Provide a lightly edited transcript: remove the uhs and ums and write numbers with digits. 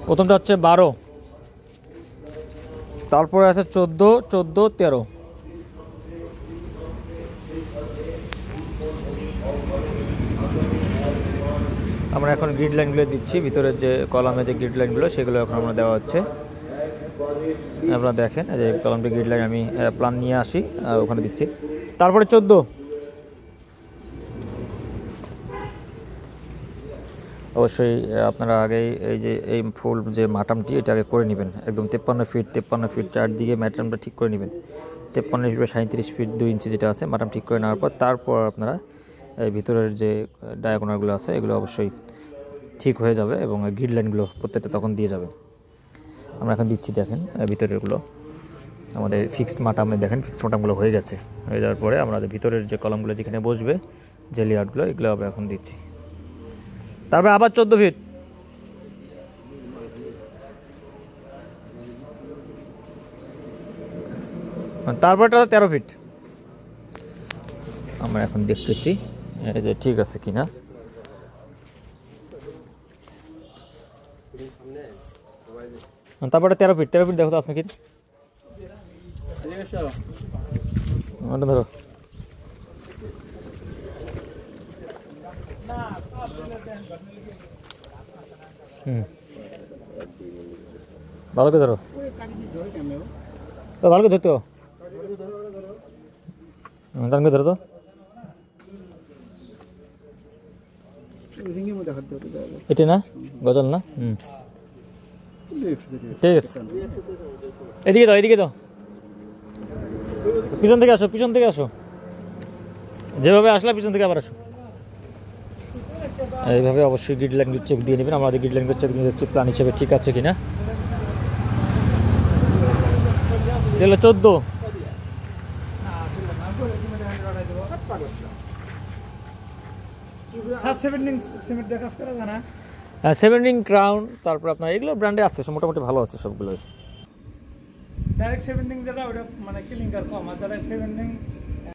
প্রথমটা হচ্ছে 12, তারপরে আছে 14, 14, 13। আমরা এখন গ্রিড লাইনগুলো দিচ্ছি, ভিতরের যে কলামে যে গ্রিড লাইনগুলো সেগুলো এখন আমরা দেওয়া হচ্ছে। আপনারা দেখেন যে কলামটি গ্রিড লাইন আমি প্ল্যান নিয়ে আসি ওখানে দিচ্ছি। তারপরে 14, অবশ্যই আপনারা আগেই এই যে এই ফুল যে মাটামটি এটা আগে করে নেবেন, একদম 53 ফিট চারদিকে ম্যাটামটা ঠিক করে নেবেন। 53 ফিট বা 37 ফিট 2 ইঞ্চি যেটা আছে মাটাম ঠিক করে নেওয়ার পর তারপর আপনারা এই ভিতরের যে ডায়াগোনালগুলো আছে এগুলো অবশ্যই ঠিক হয়ে যাবে এবং গ্রিড লাইনগুলো প্রত্যেকটা তখন দিয়ে যাবে। আমরা এখন দিচ্ছি, দেখেন ভিতরেরগুলো আমাদের ফিক্সড মাটামে দেখেন ফিক্সড মাটামগুলো হয়ে গেছে। হয়ে যাওয়ার পরে আমরা ভিতরের যে কলামগুলো যেখানে বসবে যে লেআউটগুলো এগুলো আমরা এখন দিচ্ছি। তারপরে আবার 14 ফিট, তারপরটা 13 ফিট। আমরা এখন দেখতেছি যে ঠিক আছে কিনা। তারপরে 13 ফিট, 13 ফিট দেখো তো আছে নাকি, ধরো। ভালো করে ধরো, ভালো করে ধরতো, ধরো তো। এটা না গজল না, ঠিক আছে। এদিকে দাও, এদিকে দাও, পিছন থেকে আসো, পিছন থেকে আসো, যেভাবে আসলে পিছন থেকে আবার আসো। এইভাবে অবশ্যই গ্রিড লাইনগুলো চেক দিয়ে নেবেন। আমাদের গ্রিড লাইনগুলো চেক দিয়ে যাচ্ছি প্ল্যান হিসেবে ঠিক আছে কিনা। এগুলো 14, সেভেন্টিং ক্রাউন, তারপর আপনার এগুলো ব্র্যান্ডে আছে মোটামুটি ভালো আছে সবগুলোই। ডাইরেক্ট 17 যেটা ওটা মানে ক্লিংকার কম, আর যারা 17